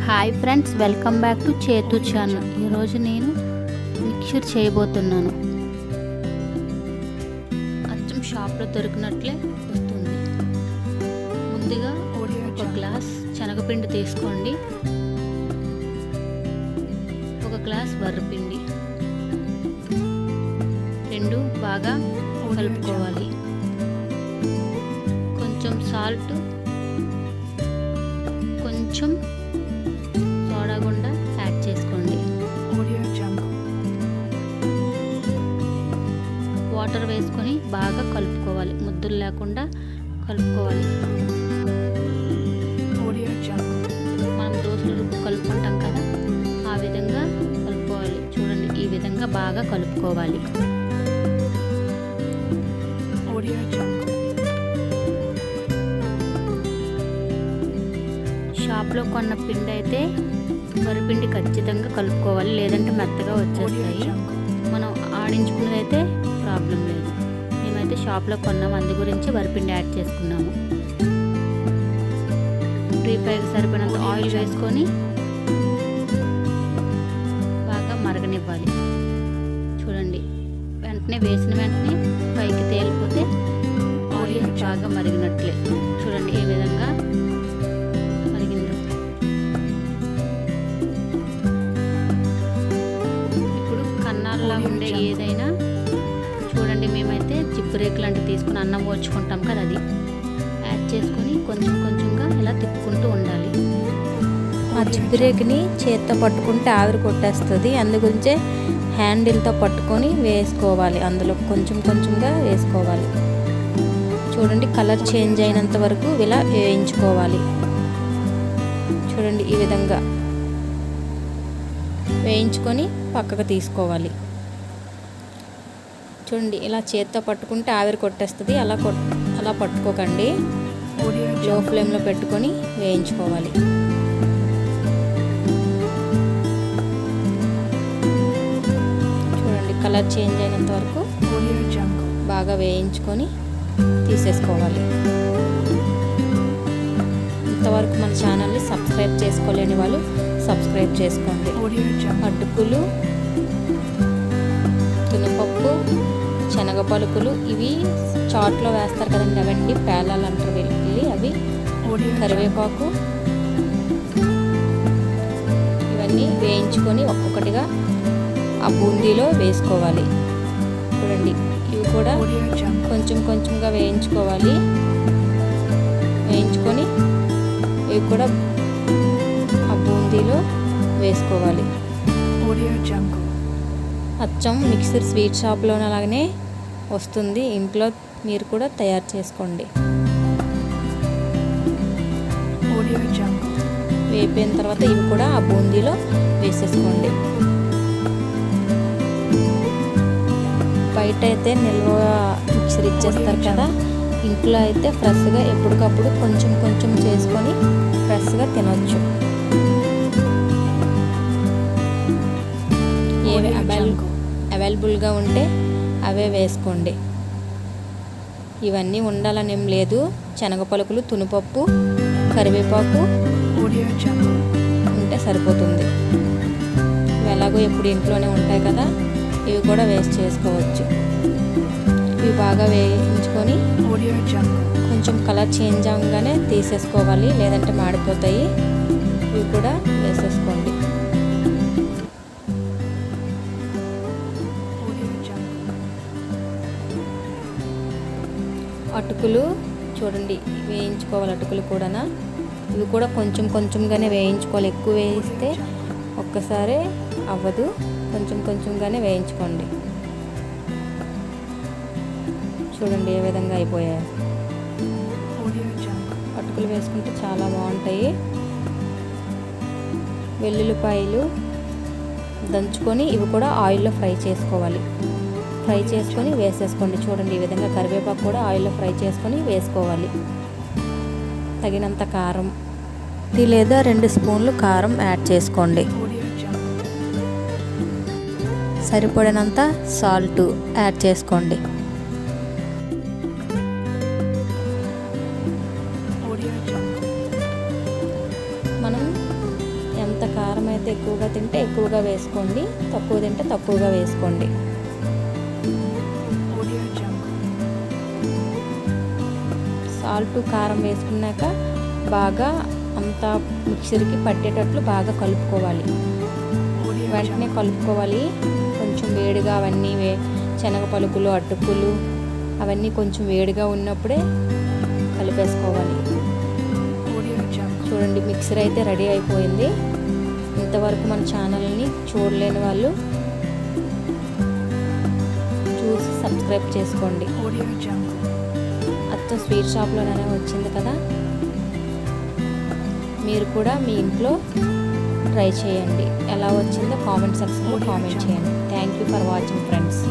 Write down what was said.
Hi friends, welcome back to చేతు channel. ఈరోజు నేను మిక్చర్ చేయబోతున్నాను. అచ్చం షాప్లో దొరికినట్లే వస్తుంది. ముందుగా ఒక గ్లాస్ శనగపిండి తీసుకోండి, ఒక గ్లాస్ వరిపిండి, రెండు బాగా కలుపుకోవాలి. కొంచెం సాల్ట్, కొంచెం సోడా గుండా యాడ్ చేసుకోండి. వాటర్ వేసుకొని బాగా కలుపుకోవాలి, ముద్దలు లేకుండా కలుపుకోవాలి. మనం దోశలు కలుపుకుంటాం కదా, ఆ విధంగా కలుపుకోవాలి. చూడండి, ఈ విధంగా బాగా కలుపుకోవాలి. షాప్లో కొన్న పిండి అయితే వరిపిండి ఖచ్చితంగా కలుపుకోవాలి, లేదంటే మెత్తగా వచ్చేస్తాయి. మనం ఆడించుకున్నది అయితే ప్రాబ్లం లేదు. మేమైతే షాప్లో కొన్నాము, అందు గురించి వరిపిండి యాడ్ చేసుకున్నాము. డీప్ ఫ్రైకి సరిపడినంత ఆయిల్ వేసుకొని బాగా మరగనివ్వాలి. చూడండి, వెంటనే వేసిన వెంటనే పైకి తేలిపోతే ఆయిల్ బాగా మరిగినట్లే. చూడండి ఏ విధంగా మరిగిందో. ఇప్పుడు కన్నాల్లా ఉండే ఏదైనా చూడండి, మేమైతే జిప్పు లాంటివి తీసుకుని అన్నం పోల్చుకుంటాం కదా, అది యాడ్ చేసుకొని కొంచెం కొంచెంగా ఇలా తిప్పుకుంటూ ఉండాలి. ఆ జిప్పు చేత్తో పట్టుకుంటే ఆవిరి కొట్టేస్తుంది, అందుగురించే హ్యాండిల్తో పట్టుకొని వేసుకోవాలి. అందులో కొంచెం కొంచెంగా వేసుకోవాలి. చూడండి, కలర్ చేంజ్ అయినంత వరకు ఇలా వేయించుకోవాలి. చూడండి, ఈ విధంగా వేయించుకొని పక్కకు తీసుకోవాలి. చూడండి, ఇలా చేత్తో పట్టుకుంటే ఆవిరి కొట్టేస్తుంది, అలా పట్టుకోకండి. లో ఫ్లేమ్లో పెట్టుకొని వేయించుకోవాలి. చూడండి, కలర్ చేంజ్ అయినంత వరకు బాగా వేయించుకొని తీసేసుకోవాలి. ఇంతవరకు మన ఛానల్ని సబ్స్క్రైబ్ చేసుకోలేని వాళ్ళు సబ్స్క్రైబ్ చేసుకోండి. అటుకులు, తునపప్పు, శనగ పలుకులు, ఇవి చాట్లో వేస్తారు కదండి, అవండి పేలాలు అంటారు వెళ్ళి, అవి కరివేపాకు, ఇవన్నీ వేయించుకొని ఒక్కొక్కటిగా ఆ బూందీలో వేసుకోవాలి. చూడండి, ఇవి కూడా కొంచెం కొంచెంగా వేయించుకోవాలి. వేయించుకొని ఇవి కూడా ఆ బూందీలో వేసుకోవాలి. అచ్చం మిక్సర్ స్వీట్ షాప్లో అలాగనే వస్తుంది, ఇంట్లో మీరు కూడా తయారు చేసుకోండి. వేపిన తర్వాత ఇవి కూడా ఆ బూందీలో వేసేసుకోండి. బయట అయితే నిల్వ మిక్సర్ ఇచ్చేస్తారు కదా, ఇంట్లో అయితే ఫ్రెష్గా ఎప్పటికప్పుడు కొంచెం కొంచెం చేసుకొని ఫ్రెష్గా తినొచ్చు. ఏవి అవైలబుల్గా ఉంటే అవే వేసుకోండి. ఇవన్నీ ఉండాలని ఏం లేదు. శనగ పలుకులు, తునిపప్పు, కరివేపాకు ఉంటే సరిపోతుంది. ఇవి ఎలాగో ఎప్పుడు ఇంట్లోనే ఉంటాయి కదా, ఇవి కూడా వేస్ట్ చేసుకోవచ్చు. ఇవి బాగా వేయించుకొని కొంచెం కలర్ చేంజ్ అవ్వగానే తీసేసుకోవాలి, లేదంటే మాడిపోతాయి. ఇవి కూడా వేసేసుకోండి. అటుకులు చూడండి వేయించుకోవాలి. అటుకులు కూడా ఇవి కూడా కొంచెం కొంచెంగానే వేయించుకోవాలి. ఎక్కువ వేయిస్తే ఒక్కసారి అవ్వదు, కొంచెం కొంచెంగానే వేయించుకోండి. చూడండి ఏ విధంగా అయిపోయాయి. అటుకులు వేసుకుంటే చాలా బాగుంటాయి. వెల్లుల్లిపాయలు దంచుకొని ఇవి కూడా ఆయిల్లో ఫ్రై చేసుకోవాలి. ఫ్రై చేసుకొని వేసేసుకోండి. చూడండి ఈ విధంగా కరివేపాకు కూడా ఆయిల్లో ఫ్రై చేసుకొని వేసుకోవాలి. తగినంత కారం లేదా 2 స్పూన్లు కారం యాడ్ చేసుకోండి. సరిపడినంత సాల్ట్ యాడ్ చేసుకోండి. మనం కారం అయితే ఎక్కువగా తింటే ఎక్కువగా వేసుకోండి, తక్కువ తింటే తక్కువగా వేసుకోండి. సాల్ట్ కారం వేసుకున్నాక బాగా అంతా మిక్సర్కి పట్టేటట్లు బాగా కలుపుకోవాలి. వెంటనే కలుపుకోవాలి. కొంచెం వేడిగా అవన్నీ శనగ పలుకులు, అటుకులు అవన్నీ కొంచెం వేడిగా ఉన్నప్పుడే కలిపేసుకోవాలి. చూడండి, మిక్సర్ అయితే రెడీ అయిపోయింది. ఇంతవరకు మన ఛానల్ని చూడలేని వాళ్ళు చూసి సబ్స్క్రైబ్ చేసుకోండి. అచ్చం స్వీట్ షాప్లోనే వచ్చింది కదా, మీరు కూడా మీ ఇంట్లో ట్రై చేయండి. ఎలా వచ్చిందో కామెంట్ సెక్షన్లో కామెంట్ చేయండి. Thank you for watching friends.